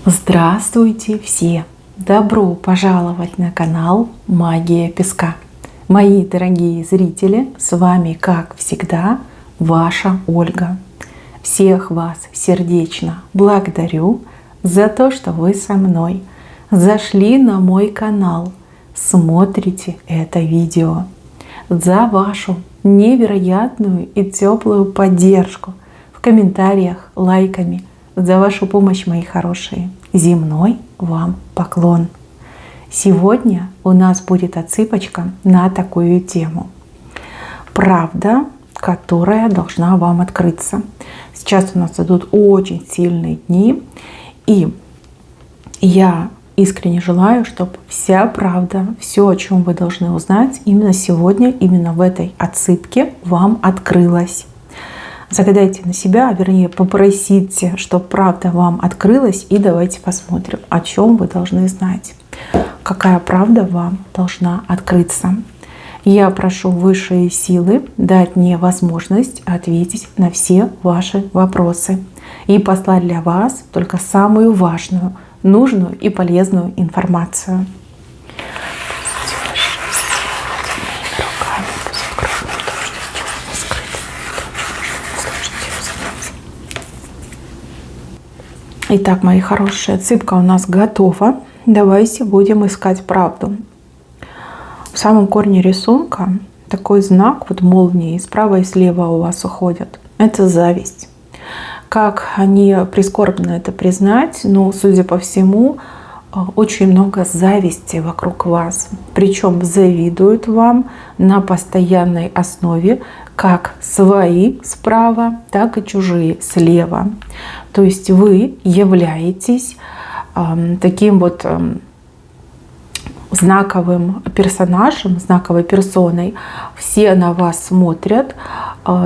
Здравствуйте все! Добро пожаловать на канал Магия Песка. Мои дорогие зрители, с вами, как всегда, ваша Ольга. Всех вас сердечно благодарю за то, что вы со мной зашли на мой канал, смотрите это видео, за вашу невероятную и теплую поддержку в комментариях, лайками, за вашу помощь, мои хорошие. Земной вам поклон. Сегодня у нас будет отсыпочка на такую тему. Правда, которая должна вам открыться. Сейчас у нас идут очень сильные дни, и я искренне желаю, чтобы вся правда, все, о чем вы должны узнать, именно сегодня, именно в этой отсыпке вам открылась. Загадайте на себя, вернее попросите, чтобы правда вам открылась, и давайте посмотрим, о чем вы должны знать. Какая правда вам должна открыться. Я прошу высшие силы дать мне возможность ответить на все ваши вопросы и послать для вас только самую важную, нужную и полезную информацию. Итак, мои хорошие, отсыпка у нас готова. Давайте будем искать правду. В самом корне рисунка такой знак, вот молнии, справа и слева у вас уходят. Это зависть. Как не прискорбно это признать, но, судя по всему, очень много зависти вокруг вас. Причем завидуют вам на постоянной основе, как свои справа, так и чужие слева. То есть вы являетесь таким вот знаковым персонажем, знаковой персоной. Все на вас смотрят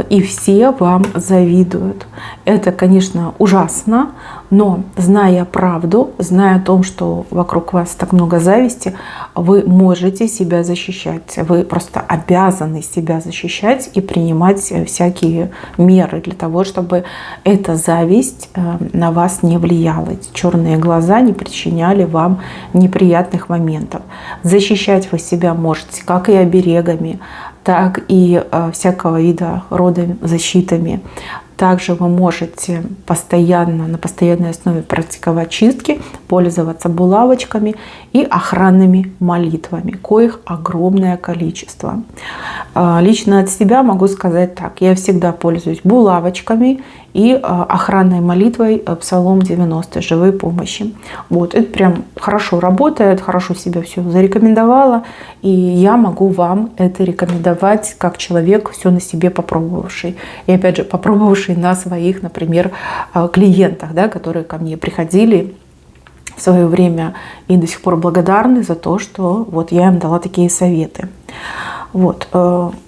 и все вам завидуют. Это, конечно, ужасно, но зная правду, зная о том, что вокруг вас так много зависти, вы можете себя защищать. Вы просто обязаны себя защищать и принимать всякие меры для того, чтобы эта зависть на вас не влияла. Эти черные глаза не причиняли вам неприятных моментов. Защищать вы себя можете как и оберегами, так и всякого вида рода защитами. Также вы можете на постоянной основе практиковать чистки, пользоваться булавочками и охранными молитвами, коих огромное количество. Лично от себя могу сказать так. Я всегда пользуюсь булавочками и охранной молитвой Псалом 90 «Живой помощи». Вот, это прям хорошо работает, хорошо себя все зарекомендовала. И я могу вам это рекомендовать как человек, все на себе попробовавший. И опять же, попробовавший на своих, например, клиентах, да, которые ко мне приходили в свое время и до сих пор благодарны за то, что вот я им дала такие советы. Вот.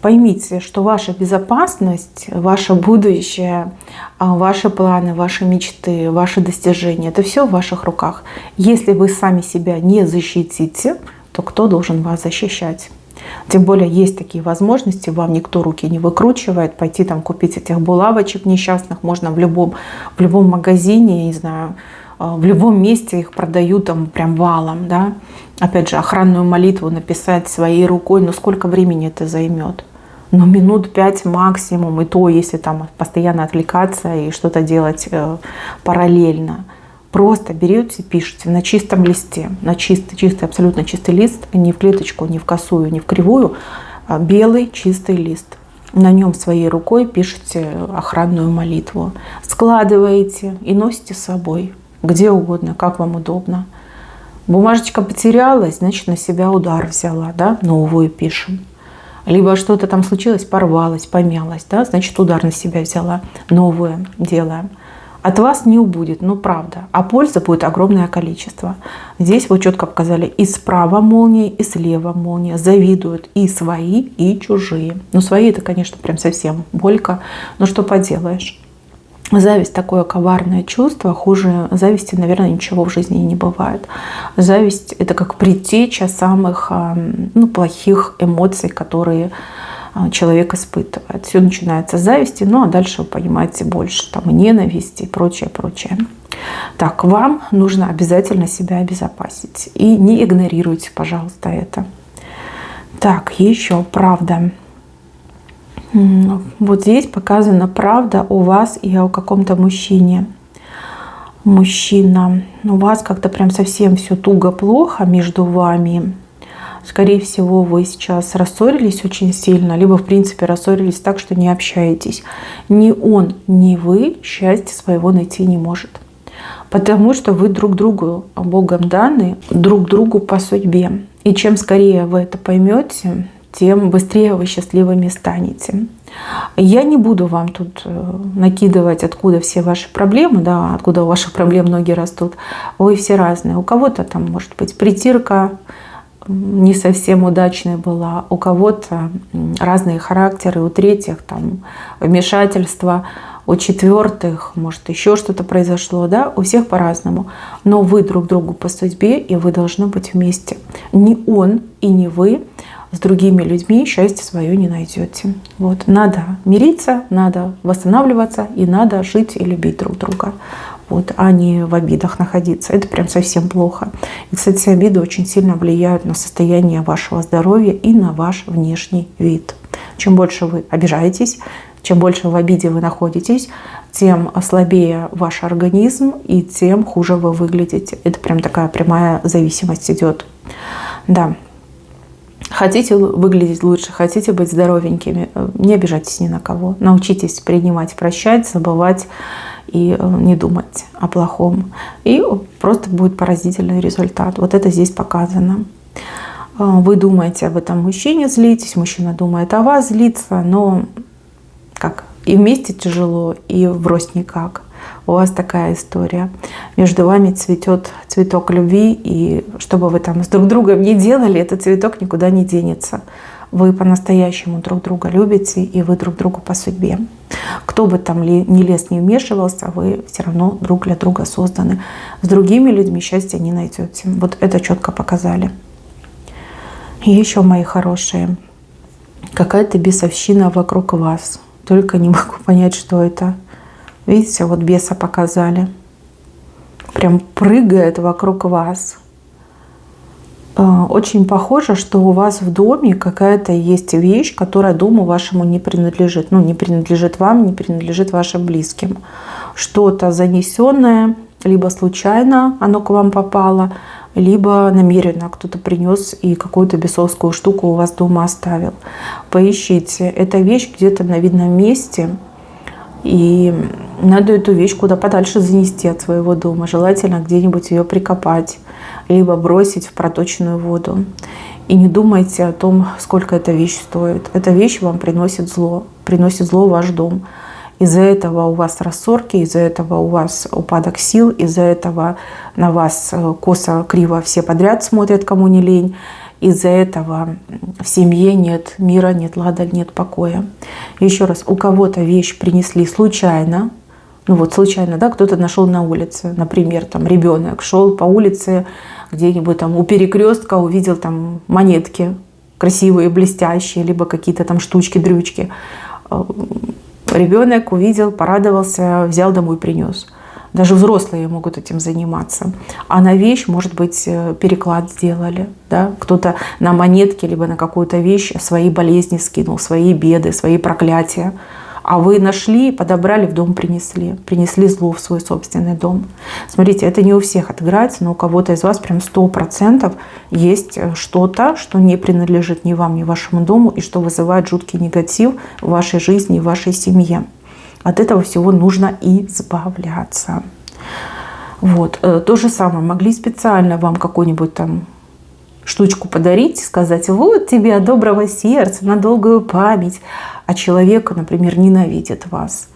Поймите, что ваша безопасность, ваше будущее, ваши планы, ваши мечты, ваши достижения — это все в ваших руках. Если вы сами себя не защитите, то кто должен вас защищать? Тем более есть такие возможности, вам никто руки не выкручивает, пойти там купить этих булавочек несчастных можно в любом магазине, я не знаю, в любом месте их продают там прям валом, да. Опять же, охранную молитву написать своей рукой, но сколько времени это займет? Ну, минут 5 максимум, и то, если там постоянно отвлекаться и что-то делать параллельно. Просто берете, пишите на чистом листе, на чистый, абсолютно чистый лист, не в клеточку, не в косую, не в кривую, а белый чистый лист. На нем своей рукой пишите охранную молитву. Складываете и носите с собой, где угодно, как вам удобно. Бумажечка потерялась, значит, на себя удар взяла, да, новую пишем. Либо что-то там случилось, порвалось, помялось, да, значит, удар на себя взяла, новую делаем. От вас не убудет, ну правда, а пользы будет огромное количество. Здесь вы четко показали и справа молния, и слева молния. Завидуют и свои, и чужие. Но свои — это, конечно, прям совсем болька, но что поделаешь. Зависть — такое коварное чувство, хуже зависти, наверное, ничего в жизни не бывает. Зависть — это как предтеча самых плохих эмоций, которые человек испытывает. Все начинается с зависти, ну а дальше вы понимаете больше, там и ненависти и прочее, прочее. Так, вам нужно обязательно себя обезопасить. И не игнорируйте, пожалуйста, это. Так, еще правда. Вот здесь показана правда о вас и о каком-то мужчине. Мужчина, у вас как-то прям совсем все туго плохо между вами. Скорее всего, вы сейчас рассорились очень сильно, либо, в принципе, рассорились так, что не общаетесь. Ни он, ни вы счастья своего найти не может. Потому что вы друг другу Богом даны, друг другу по судьбе. И чем скорее вы это поймете, тем быстрее вы счастливыми станете. Я не буду вам тут накидывать, откуда все ваши проблемы, да, откуда у ваших проблем ноги растут. Вы все разные. У кого-то там может быть притирка не совсем удачная была, у кого-то разные характеры, у третьих там вмешательство, у четвертых, может, еще что-то произошло, да, у всех по-разному. Но вы друг другу по судьбе, и вы должны быть вместе. Ни он и ни вы с другими людьми счастье свое не найдете. Вот. Надо мириться, надо восстанавливаться, и надо жить и любить друг друга. Вот, а не в обидах находиться. Это прям совсем плохо. И, кстати, обиды очень сильно влияют на состояние вашего здоровья и на ваш внешний вид. Чем больше вы обижаетесь, чем больше в обиде вы находитесь, тем слабее ваш организм и тем хуже вы выглядите. Это прям такая прямая зависимость идет. Да. Хотите выглядеть лучше, хотите быть здоровенькими, не обижайтесь ни на кого. Научитесь принимать, прощать, забывать и не думать о плохом. И просто будет поразительный результат. Вот это здесь показано. Вы думаете об этом мужчине, злитесь, мужчина думает о вас, злится, но как? И вместе тяжело, и врозь никак. У вас такая история. Между вами цветет цветок любви, и что бы вы там с друг другом ни делали, этот цветок никуда не денется. Вы по-настоящему друг друга любите, и вы друг другу по судьбе. Кто бы там ни лез, не вмешивался, вы все равно друг для друга созданы. С другими людьми счастья не найдете. Вот это четко показали. И еще, мои хорошие, какая-то бесовщина вокруг вас. Только не могу понять, что это. Видите, вот беса показали. Прям прыгает вокруг вас. Очень похоже, что у вас в доме какая-то есть вещь, которая дому вашему не принадлежит. Ну, не принадлежит вам, не принадлежит вашим близким. Что-то занесенное, либо случайно оно к вам попало, либо намеренно кто-то принес и какую-то бесовскую штуку у вас дома оставил. Поищите. Эта вещь где-то на видном месте. И надо эту вещь куда подальше занести от своего дома. Желательно где-нибудь ее прикопать, либо бросить в проточную воду. И не думайте о том, сколько эта вещь стоит. Эта вещь вам приносит зло в ваш дом. Из-за этого у вас рассорки, из-за этого у вас упадок сил, из-за этого на вас косо, криво все подряд смотрят, кому не лень. Из-за этого в семье нет мира, нет лада, нет покоя. Еще раз, у кого-то вещь принесли случайно. Ну вот случайно, да, кто-то нашел на улице. Например, там ребенок шел по улице где-нибудь там у перекрестка, увидел там монетки красивые, блестящие, либо какие-то там штучки-дрючки. Ребенок увидел, порадовался, взял домой, принес. Даже взрослые могут этим заниматься. А на вещь, может быть, переклад сделали. Да? Кто-то на монетке, либо на какую-то вещь свои болезни скинул, свои беды, свои проклятия. А вы нашли, подобрали, в дом принесли. Принесли зло в свой собственный дом. Смотрите, это не у всех отыграется, но у кого-то из вас прям 100% есть что-то, что не принадлежит ни вам, ни вашему дому, и что вызывает жуткий негатив в вашей жизни, в вашей семье. От этого всего нужно избавляться. Вот. То же самое. Могли специально вам какую-нибудь там штучку подарить, сказать, вот тебе от доброго сердца, на долгую память. А человек, например, ненавидит вас.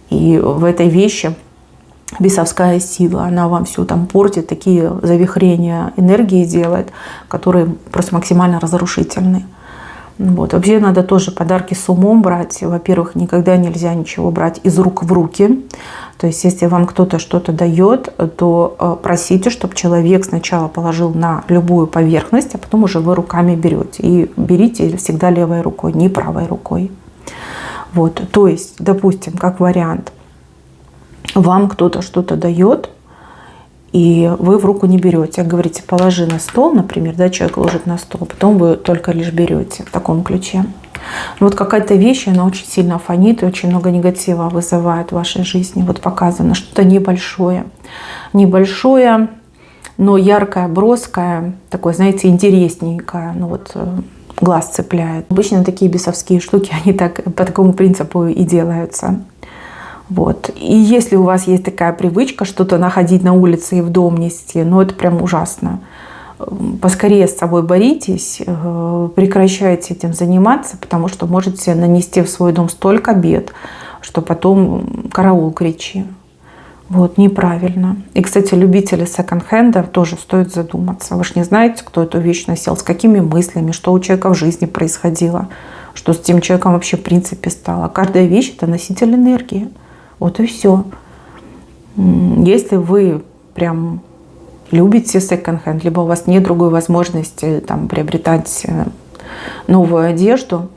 И в этой вещи бесовская сила, она вам все там портит, такие завихрения энергии делает, которые просто максимально разрушительны. Вот. Вообще надо тоже подарки с умом брать. Во-первых, никогда нельзя ничего брать из рук в руки. То есть если вам кто-то что-то дает, то просите, чтобы человек сначала положил на любую поверхность, а потом уже вы руками берете. И берите всегда левой рукой, не правой рукой. Вот. То есть, допустим, как вариант, вам кто-то что-то дает, и вы в руку не берете. Говорите, положи на стол, например, да, человек ложит на стол, потом вы только лишь берете в таком ключе. Вот какая-то вещь, она очень сильно фонит и очень много негатива вызывает в вашей жизни. Вот показано что-то небольшое. Небольшое, но яркое, броское, такое, знаете, интересненькое. Ну вот глаз цепляет. Обычно такие бесовские штуки, они так, по такому принципу и делаются. Вот. И если у вас есть такая привычка что-то находить на улице и в дом нести, ну это прям ужасно. Поскорее с собой боритесь, прекращайте этим заниматься, потому что можете нанести в свой дом столько бед, что потом караул кричи. Вот, неправильно. И, кстати, любители секонд-хендов тоже стоит задуматься. Вы же не знаете, кто эту вещь носил, с какими мыслями, что у человека в жизни происходило, что с тем человеком вообще в принципе стало. Каждая вещь – это носитель энергии. Вот и все. Если вы прям любите секонд-хенд, либо у вас нет другой возможности там, приобретать новую одежду,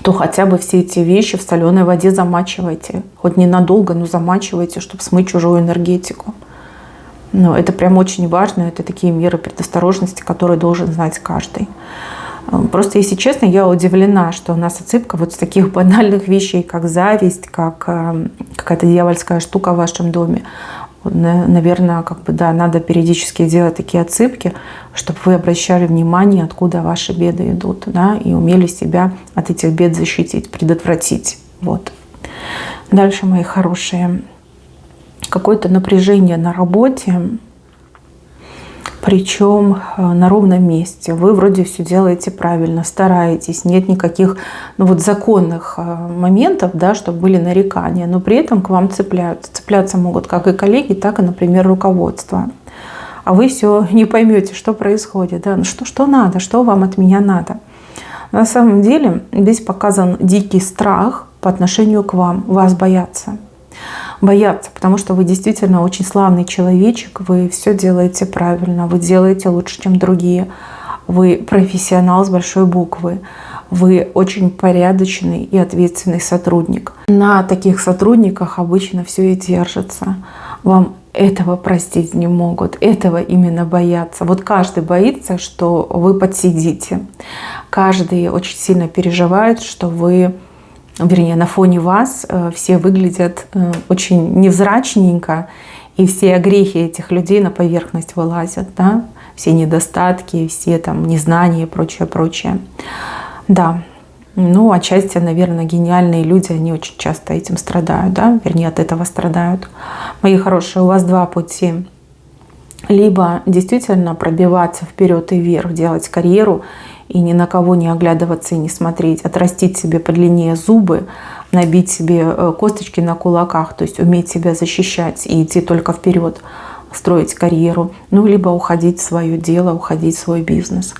то хотя бы все эти вещи в соленой воде замачивайте. Хоть ненадолго, но замачивайте, чтобы смыть чужую энергетику. Но это прям очень важно. Это такие меры предосторожности, которые должен знать каждый. Просто, если честно, я удивлена, что у нас отсыпка вот с таких банальных вещей, как зависть, как какая-то дьявольская штука в вашем доме. Наверное, да, надо периодически делать такие отсыпки, чтобы вы обращали внимание, откуда ваши беды идут, да, и умели себя от этих бед защитить, предотвратить. Вот. Дальше, мои хорошие, какое-то напряжение на работе, причем на ровном месте. Вы вроде все делаете правильно, стараетесь, нет никаких законных моментов, да, чтобы были нарекания, но при этом к вам цепляются. Цепляться могут как и коллеги, так и, например, руководство. А вы все не поймете, что происходит. Да? Что надо, что вам от меня надо. На самом деле здесь показан дикий страх по отношению к вам. Вас боятся. Боятся, потому что вы действительно очень славный человечек, вы все делаете правильно, вы делаете лучше, чем другие, вы профессионал с большой буквы, вы очень порядочный и ответственный сотрудник. На таких сотрудниках обычно все и держится. Вам этого простить не могут, этого именно боятся. Вот каждый боится, что вы подсидите. Каждый очень сильно переживает, что вы... Вернее, на фоне вас все выглядят очень невзрачненько, и все огрехи этих людей на поверхность вылазят, да? Все недостатки, все там незнания и прочее, прочее. Да, отчасти, наверное, гениальные люди, они очень часто этим страдают, да? Вернее, от этого страдают. Мои хорошие, у вас два пути. Либо действительно пробиваться вперед и вверх, делать карьеру, и ни на кого не оглядываться и не смотреть, отрастить себе подлиннее зубы, набить себе косточки на кулаках, то есть уметь себя защищать и идти только вперед, строить карьеру, либо уходить в свое дело, уходить в свой бизнес.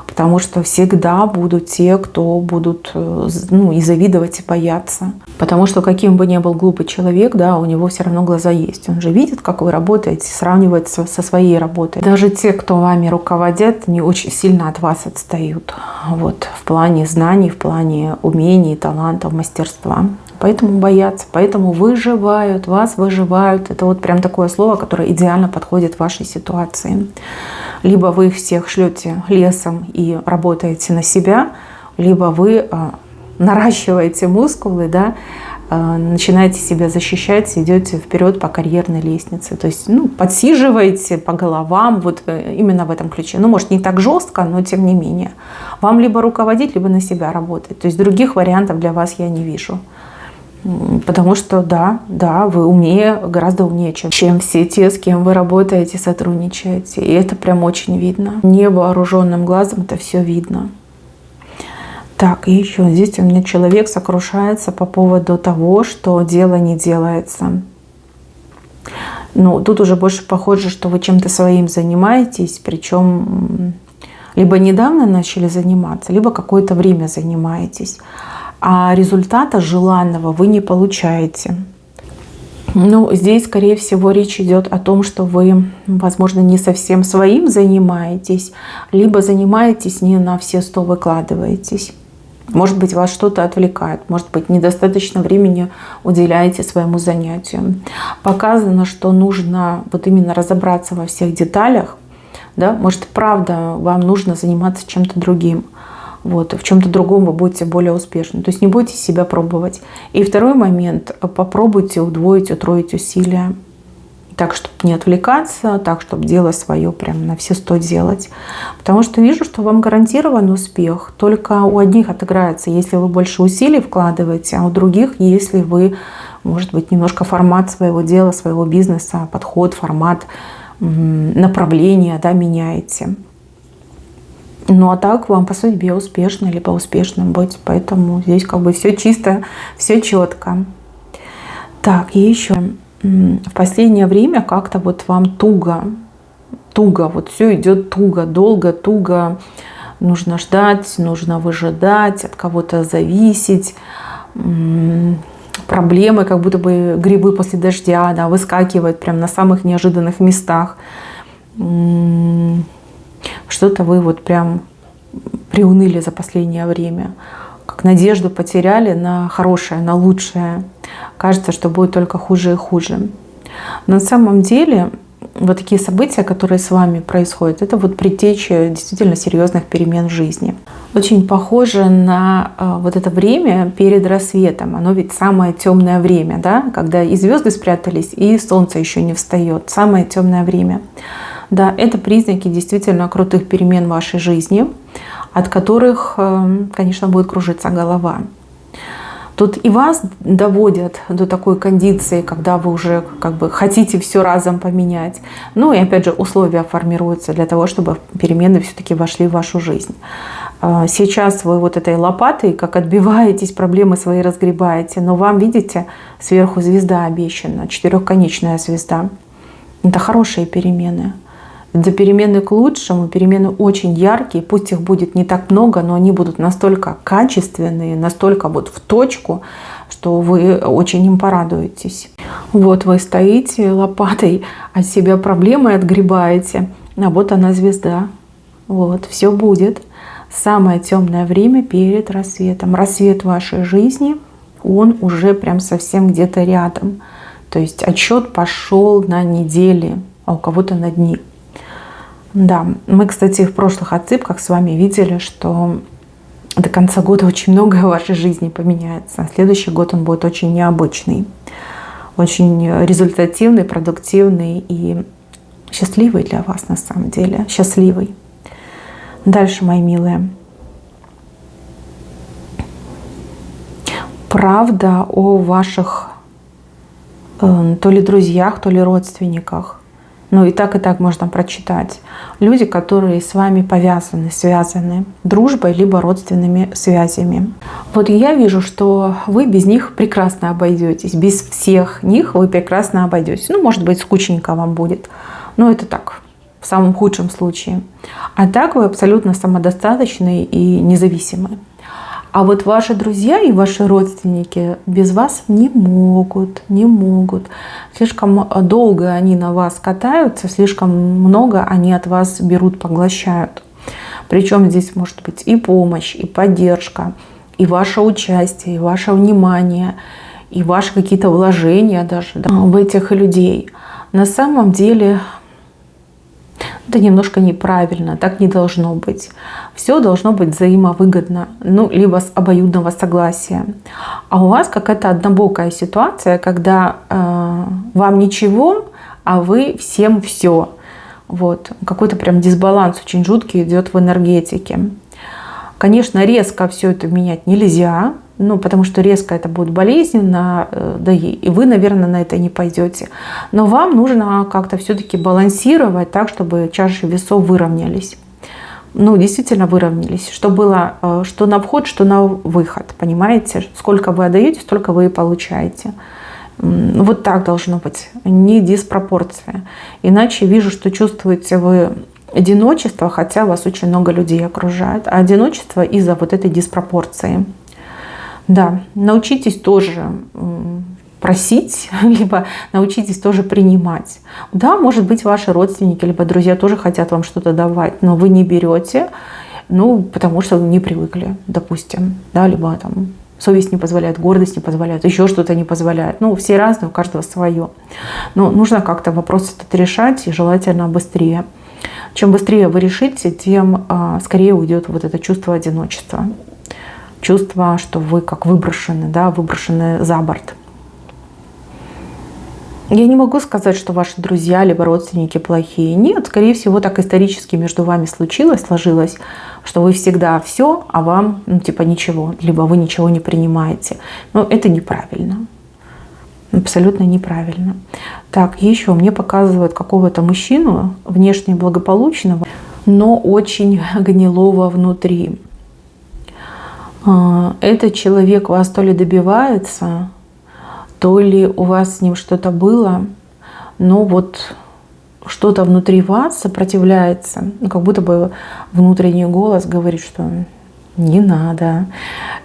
Потому что всегда будут те, кто будут и завидовать, и бояться. Потому что каким бы ни был глупый человек, да, у него все равно глаза есть. Он же видит, как вы работаете, сравнивает со своей работой. Даже те, кто вами руководят, не очень сильно от вас отстают. Вот, в плане знаний, в плане умений, талантов, мастерства. Поэтому боятся, поэтому выживают, вас выживают. Это вот прям такое слово, которое идеально подходит в вашей ситуации. Либо вы их всех шлете лесом и работаете на себя, либо вы наращиваете мускулы, да, начинаете себя защищать, идете вперед по карьерной лестнице. То есть подсиживаете по головам, вот именно в этом ключе. Может, не так жестко, но тем не менее. Вам либо руководить, либо на себя работать. То есть других вариантов для вас я не вижу. Потому что да, вы умнее, гораздо умнее, чем все те, с кем вы работаете, сотрудничаете. И это прям очень видно. Невооруженным глазом это все видно. Так, и еще здесь у меня человек сокрушается по поводу того, что дело не делается. Тут уже больше похоже, что вы чем-то своим занимаетесь, причем Либо недавно начали заниматься, либо какое-то время занимаетесь, а результата желанного вы не получаете. Ну, здесь, скорее всего, речь идет о том, что вы, возможно, не совсем своим занимаетесь, либо занимаетесь не на все 100 выкладываетесь. Может быть, вас что-то отвлекает, может быть, недостаточно времени уделяете своему занятию. Показано, что нужно вот именно разобраться во всех деталях. Да? Может, правда, вам нужно заниматься чем-то другим. Вот, в чем-то другом вы будете более успешны. То есть не бойтесь себя пробовать. И второй момент. Попробуйте удвоить, утроить усилия. Так, чтобы не отвлекаться, так, чтобы дело свое прям на все 100 делать. Потому что вижу, что вам гарантирован успех. Только у одних отыграется, если вы больше усилий вкладываете, а у других, если вы, может быть, немножко формат своего дела, своего бизнеса, подход, формат, направление, да, меняете. Ну а так вам по судьбе успешно, либо успешным быть. Поэтому здесь как бы все чисто, все четко. Так, и еще в последнее время как-то вот вам туго, вот все идет туго, долго, туго. Нужно ждать, нужно выжидать, от кого-то зависеть. Проблемы, как будто бы грибы после дождя, да, выскакивают прям на самых неожиданных местах. Что-то вы вот прям приуныли за последнее время. Как надежду потеряли на хорошее, на лучшее. Кажется, что будет только хуже и хуже. Но на самом деле вот такие события, которые с вами происходят, это вот предтеча действительно серьезных перемен в жизни. Очень похоже на вот это время перед рассветом. Оно ведь самое темное время, да? Когда и звезды спрятались, и солнце еще не встает. Самое темное время. Да, это признаки действительно крутых перемен в вашей жизни, от которых, конечно, будет кружиться голова. Тут и вас доводят до такой кондиции, когда вы уже как бы хотите все разом поменять. Ну и опять же условия формируются для того, чтобы перемены все-таки вошли в вашу жизнь. Сейчас вы вот этой лопатой как отбиваетесь, проблемы свои разгребаете, но вам, видите, сверху звезда обещана, 4-конечная звезда. Это хорошие перемены. Это перемены к лучшему, перемены очень яркие, пусть их будет не так много, но они будут настолько качественные, настолько вот в точку, что вы очень им порадуетесь. Вот вы стоите лопатой, от себя проблемы отгребаете, а вот она звезда. Вот, все будет. Самое темное время перед рассветом. Рассвет вашей жизни, он уже прям совсем где-то рядом. То есть отсчет пошел на недели, а у кого-то на дни. Да, мы, кстати, в прошлых отсыпках с вами видели, что до конца года очень многое в вашей жизни поменяется. Следующий год он будет очень необычный, очень результативный, продуктивный и счастливый для вас на самом деле. Счастливый. Дальше, мои милые. Правда о ваших то ли друзьях, то ли родственниках. Ну и так можно прочитать. Люди, которые с вами повязаны, связаны дружбой либо родственными связями. Вот я вижу, что вы без них прекрасно обойдетесь. Без всех них вы прекрасно обойдетесь. Ну, может быть, скучненько вам будет. Но это так, в самом худшем случае. А так вы абсолютно самодостаточны и независимы. А вот ваши друзья и ваши родственники без вас не могут. Слишком долго они на вас катаются, слишком много они от вас берут, поглощают. Причем здесь может быть и помощь, и поддержка, и ваше участие, и ваше внимание, и ваши какие-то вложения даже, да, в этих людей. На самом деле это немножко неправильно, так не должно быть. Все должно быть взаимовыгодно, ну, либо с обоюдного согласия. А у вас какая-то однобокая ситуация, когда вам ничего, а вы всем все. Вот. Какой-то прям дисбаланс очень жуткий идет в энергетике. Конечно, резко все это менять нельзя, ну, потому что резко это будет болезненно, да и вы, наверное, на это не пойдете. Но вам нужно как-то все-таки балансировать так, чтобы чаши весов выровнялись. Ну, действительно выровнялись. Что было, что на вход, что на выход. Понимаете? Сколько вы отдаете, столько вы и получаете. Вот так должно быть. Не диспропорция. Иначе вижу, что чувствуете вы одиночество, хотя вас очень много людей окружает, а одиночество из-за вот этой диспропорции. Да, научитесь тоже просить, либо научитесь тоже принимать. Да, может быть, ваши родственники, либо друзья тоже хотят вам что-то давать, но вы не берете, ну, потому что не привыкли, допустим, да, либо там совесть не позволяет, гордость не позволяет, еще что-то не позволяет. Ну, все разные, у каждого свое. Но нужно как-то вопрос этот решать, и желательно быстрее. Чем быстрее вы решите, тем скорее уйдет вот это чувство одиночества. Чувство, что вы как выброшены, да, выброшены за борт. Я не могу сказать, что ваши друзья либо родственники плохие. Нет, скорее всего, так исторически между вами сложилось, что вы всегда все, а вам, ну, типа ничего, либо вы ничего не принимаете. Но это неправильно. Абсолютно неправильно. Так, еще мне показывают какого-то мужчину, внешне благополучного, но очень гнилого внутри. Этот человек вас то ли добивается, то ли у вас с ним что-то было, но вот что-то внутри вас сопротивляется. Ну, как будто бы внутренний голос говорит, что не надо,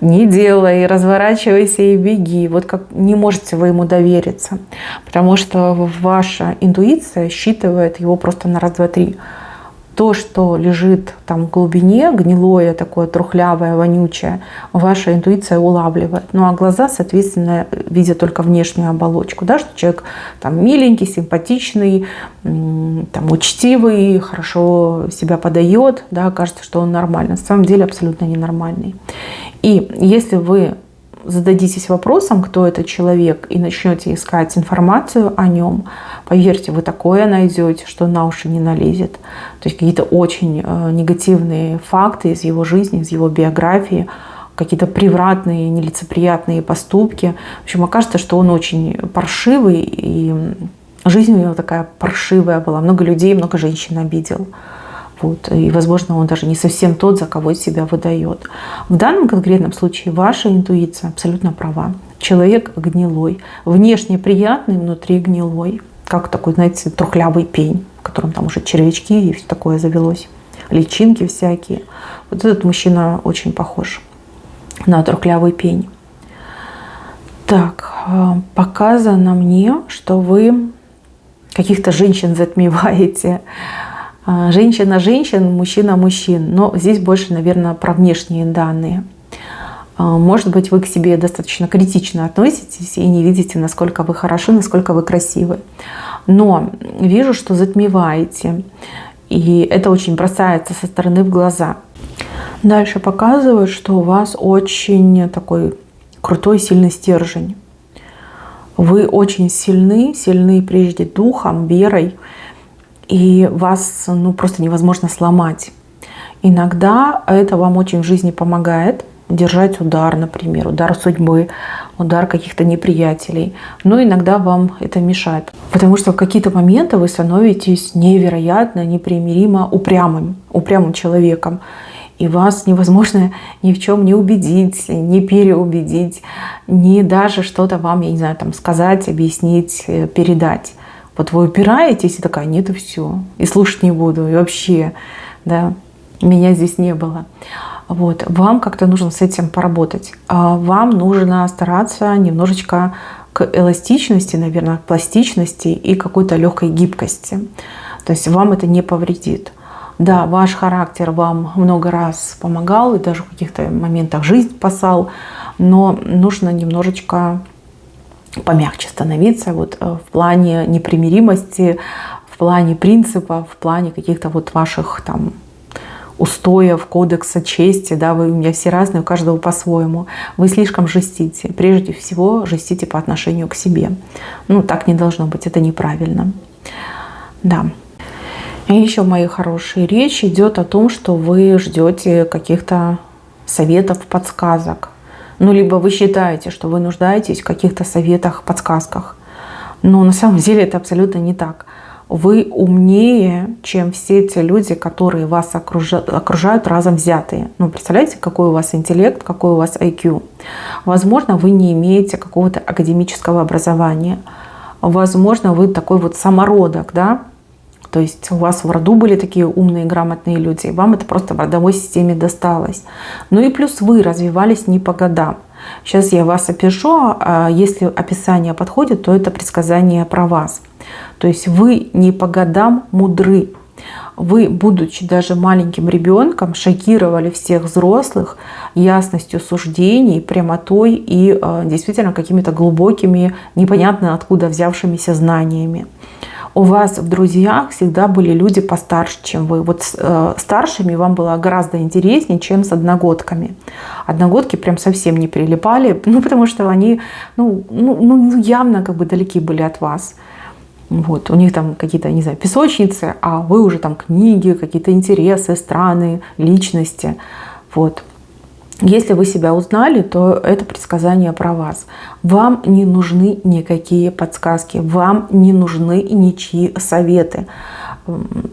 не делай, разворачивайся и беги. Вот как не можете вы ему довериться, потому что ваша интуиция считывает его просто на раз, два, три. То, что лежит там в глубине, гнилое, такое трухлявое, вонючее, ваша интуиция улавливает. Ну а глаза, соответственно, видят только внешнюю оболочку. Да, что человек там миленький, симпатичный, там, учтивый, хорошо себя подает, да, кажется, что он нормальный. На самом деле абсолютно ненормальный. И если вы зададитесь вопросом, кто этот человек, и начнете искать информацию о нем, поверьте, вы такое найдете, что на уши не налезет. То есть какие-то очень негативные факты из его жизни, из его биографии, какие-то превратные, нелицеприятные поступки. В общем, окажется, что он очень паршивый, и жизнь у него такая паршивая была. Много людей, много женщин обидел. Вот. И, возможно, он даже не совсем тот, за кого себя выдает. В данном конкретном случае ваша интуиция абсолютно права. Человек гнилой, внешне приятный, внутри гнилой. Как такой, знаете, трухлявый пень, в котором там уже червячки и все такое завелось. Личинки всякие. Вот этот мужчина очень похож на трухлявый пень. Так, показано мне, что вы каких-то женщин затмеваете. Женщина-женщин, мужчина-мужчин. Но здесь больше, наверное, про внешние данные. Может быть, вы к себе достаточно критично относитесь и не видите, насколько вы хороши, насколько вы красивы. Но вижу, что затмеваете. И это очень бросается со стороны в глаза. Дальше показывают, что у вас очень такой крутой, сильный стержень. Вы очень сильны прежде духом, верой. И вас просто невозможно сломать. Иногда это вам очень в жизни помогает держать удар, например, удар судьбы, удар каких-то неприятелей. Но иногда вам это мешает. Потому что в какие-то моменты вы становитесь невероятно, непримиримо упрямым человеком. И вас невозможно ни в чем не убедить, не переубедить, не даже что-то вам, я не знаю, там сказать, объяснить, передать. Вот вы упираетесь и такая, нет, и все, и слушать не буду, и вообще, да, меня здесь не было. Вот, вам как-то нужно с этим поработать. Вам нужно стараться немножечко к эластичности, наверное, к пластичности и какой-то легкой гибкости. То есть вам это не повредит. Да, ваш характер вам много раз помогал и даже в каких-то моментах жизнь спасал, но нужно немножечко помягче становиться вот в плане непримиримости, в плане принципов, в плане каких-то вот ваших там устоев, кодекса чести, да, вы у меня все разные, у каждого по-своему. Вы слишком жестите. Прежде всего, жестите по отношению к себе. Ну, так не должно быть, это неправильно. Да. И еще, мои хорошие, речь идет о том, что вы ждете каких-то советов, подсказок. Ну, либо вы считаете, что вы нуждаетесь в каких-то советах, подсказках. Но на самом деле это абсолютно не так. Вы умнее, чем все те люди, которые вас окружают разом взятые. Ну, представляете, какой у вас интеллект, какой у вас IQ. Возможно, вы не имеете какого-то академического образования. Возможно, вы такой вот самородок, да? То есть у вас в роду были такие умные, грамотные люди, и вам это просто в родовой системе досталось. Ну и плюс вы развивались не по годам. Сейчас я вас опишу, а если описание подходит, то это предсказание про вас. То есть вы не по годам мудры. Вы, будучи даже маленьким ребенком, шокировали всех взрослых ясностью суждений, прямотой и действительно какими-то глубокими, непонятно откуда взявшимися знаниями. У вас в друзьях всегда были люди постарше, чем вы. Вот старшими вам было гораздо интереснее, чем с одногодками. Одногодки прям совсем не прилипали, потому что они явно как бы далеки были от вас. Вот, у них там какие-то, не знаю, песочницы, а вы уже там книги, какие-то интересы, страны, личности. Вот. Если вы себя узнали, то это предсказание про вас. Вам не нужны никакие подсказки, вам не нужны ничьи советы.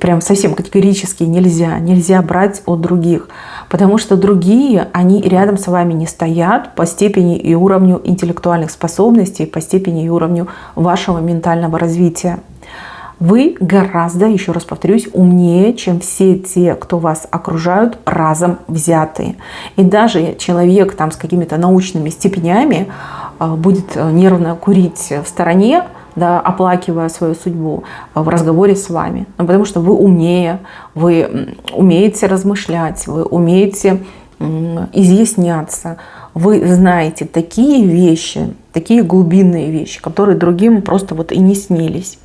Прям совсем категорически нельзя брать от других. Потому что другие, они рядом с вами не стоят по степени и уровню интеллектуальных способностей, по степени и уровню вашего ментального развития. Вы гораздо, еще раз повторюсь, умнее, чем все те, кто вас окружают, разом взятые. И даже человек там с какими-то научными степенями будет нервно курить в стороне, да, оплакивая свою судьбу в разговоре с вами. Потому что вы умнее, вы умеете размышлять, вы умеете изъясняться, вы знаете такие вещи, такие глубинные вещи, которые другим просто вот и не снились.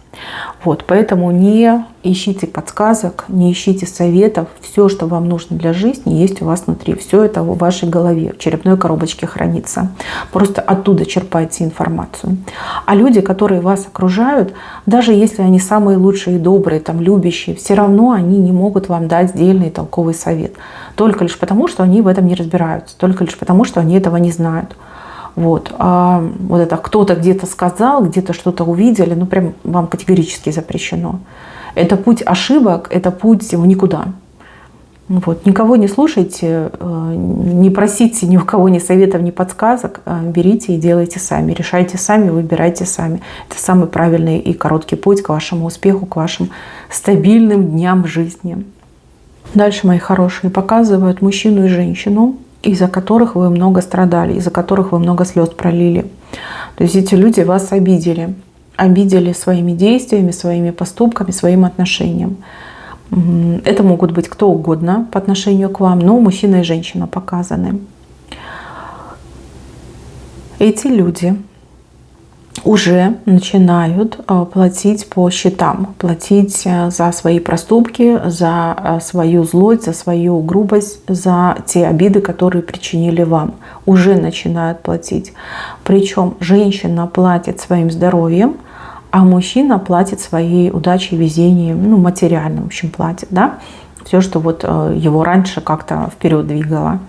Вот, поэтому не ищите подсказок, не ищите советов. Все, что вам нужно для жизни, есть у вас внутри. Все это в вашей голове, в черепной коробочке хранится. Просто оттуда черпайте информацию. А люди, которые вас окружают, даже если они самые лучшие, добрые, там, любящие, все равно они не могут вам дать дельный толковый совет. Только лишь потому, что они в этом не разбираются. Только лишь потому, что они этого не знают. Вот. А вот это кто-то где-то сказал, где-то что-то увидели, прям вам категорически запрещено. Это путь ошибок, это путь в никуда. Вот. Никого не слушайте, не просите ни у кого ни советов, ни подсказок. Берите и делайте сами, решайте сами, выбирайте сами. Это самый правильный и короткий путь к вашему успеху, к вашим стабильным дням в жизни. Дальше, мои хорошие, показывают мужчину и женщину, из-за которых вы много страдали, из-за которых вы много слез пролили. То есть эти люди вас обидели. Обидели своими действиями, своими поступками, своим отношением. Это могут быть кто угодно по отношению к вам, но мужчина и женщина показаны. Эти люди уже начинают платить по счетам, платить за свои проступки, за свою злость, за свою грубость, за те обиды, которые причинили вам. Уже начинают платить. Причем женщина платит своим здоровьем, а мужчина платит своей удачей, везением, материальным, в общем, платит, да? Все, что вот его раньше как-то вперед двигало.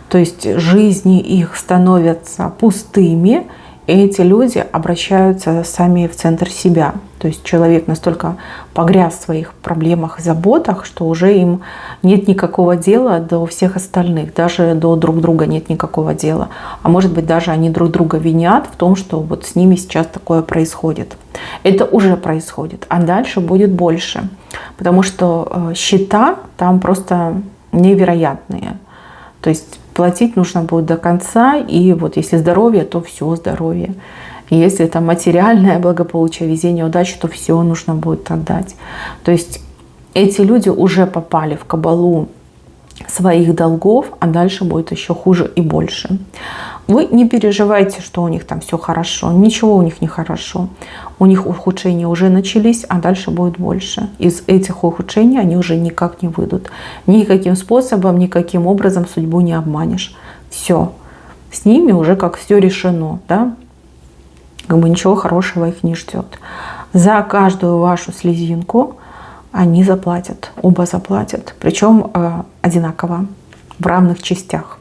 То есть жизни их становятся пустыми, и эти люди обращаются сами в центр себя. То есть человек настолько погряз в своих проблемах и заботах, что уже им нет никакого дела до всех остальных. Даже до друг друга нет никакого дела. А может быть, даже они друг друга винят в том, что вот с ними сейчас такое происходит. Это уже происходит. А дальше будет больше. Потому что счета там просто невероятные. То есть платить нужно будет до конца, и вот если здоровье, то все здоровье. И если это материальное благополучие, везение, удача, то все нужно будет отдать. То есть эти люди уже попали в кабалу своих долгов, а дальше будет еще хуже и больше. Вы не переживайте, что у них там все хорошо. Ничего у них не хорошо. У них ухудшения уже начались, а дальше будет больше. Из этих ухудшений они уже никак не выйдут. Никаким способом, никаким образом судьбу не обманешь. Все. С ними уже как все решено. Да? Как бы ничего хорошего их не ждет. За каждую вашу слезинку они заплатят. Оба заплатят. Причем одинаково, в равных частях.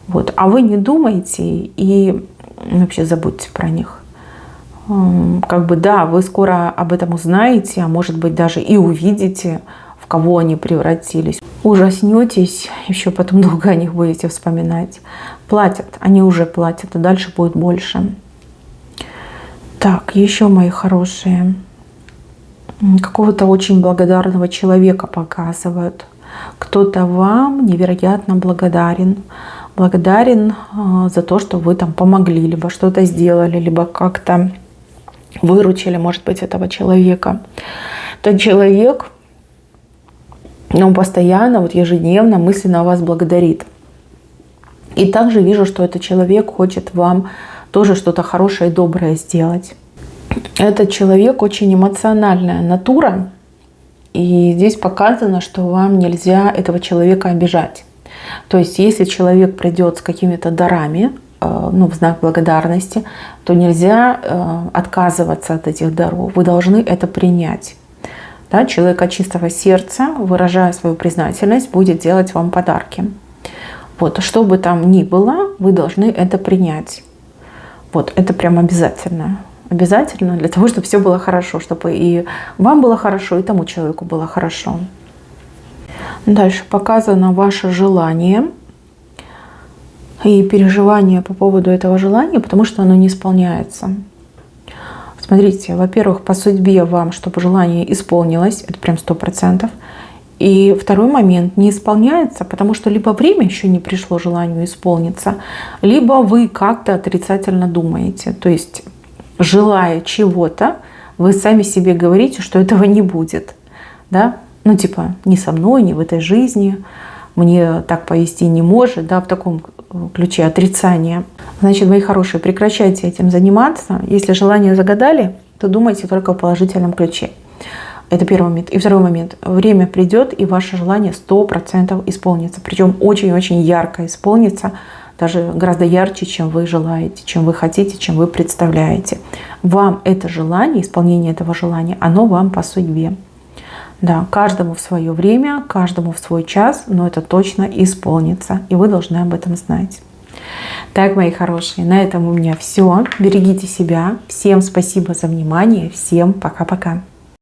Вот. А вы не думайте и вообще забудьте про них. Как бы да, вы скоро об этом узнаете, а может быть даже и увидите, в кого они превратились. Ужаснетесь, еще потом долго о них будете вспоминать. Платят, они уже платят, а дальше будет больше. Так, еще, мои хорошие. какого-то очень благодарного человека показывают. Кто-то вам невероятно благодарен. Благодарен за то, что вы там помогли, либо что-то сделали, либо как-то выручили, может быть, этого человека. Тот человек, он постоянно, вот ежедневно, мысленно вас благодарит. И также вижу, что этот человек хочет вам тоже что-то хорошее и доброе сделать. Этот человек очень эмоциональная натура. И здесь показано, что вам нельзя этого человека обижать. То есть, если человек придет с какими-то дарами, в знак благодарности, то нельзя отказываться от этих даров. Вы должны это принять. Да? Человек от чистого сердца, выражая свою признательность, будет делать вам подарки. Вот, что бы там ни было, вы должны это принять. Вот, это прям обязательно. Обязательно для того, чтобы все было хорошо, чтобы и вам было хорошо, и тому человеку было хорошо. Дальше показано ваше желание и переживания по поводу этого желания, потому что оно не исполняется. Смотрите, во-первых, по судьбе вам, чтобы желание исполнилось, это прям 100%. И второй момент, не исполняется, потому что либо время еще не пришло желанию исполниться, либо вы как-то отрицательно думаете. То есть, желая чего-то, вы сами себе говорите, что этого не будет. Да? Не со мной, не в этой жизни, мне так повести не может, да, в таком ключе отрицания. Значит, мои хорошие, прекращайте этим заниматься. Если желание загадали, то думайте только в положительном ключе. Это первый момент. И второй момент. Время придет, и ваше желание 100% исполнится. Причем очень-очень ярко исполнится, даже гораздо ярче, чем вы желаете, чем вы хотите, чем вы представляете. Вам это желание, исполнение этого желания, оно вам по судьбе. Да, каждому в свое время, каждому в свой час, но это точно исполнится. И вы должны об этом знать. Так, мои хорошие, на этом у меня все. Берегите себя. Всем спасибо за внимание. Всем пока-пока.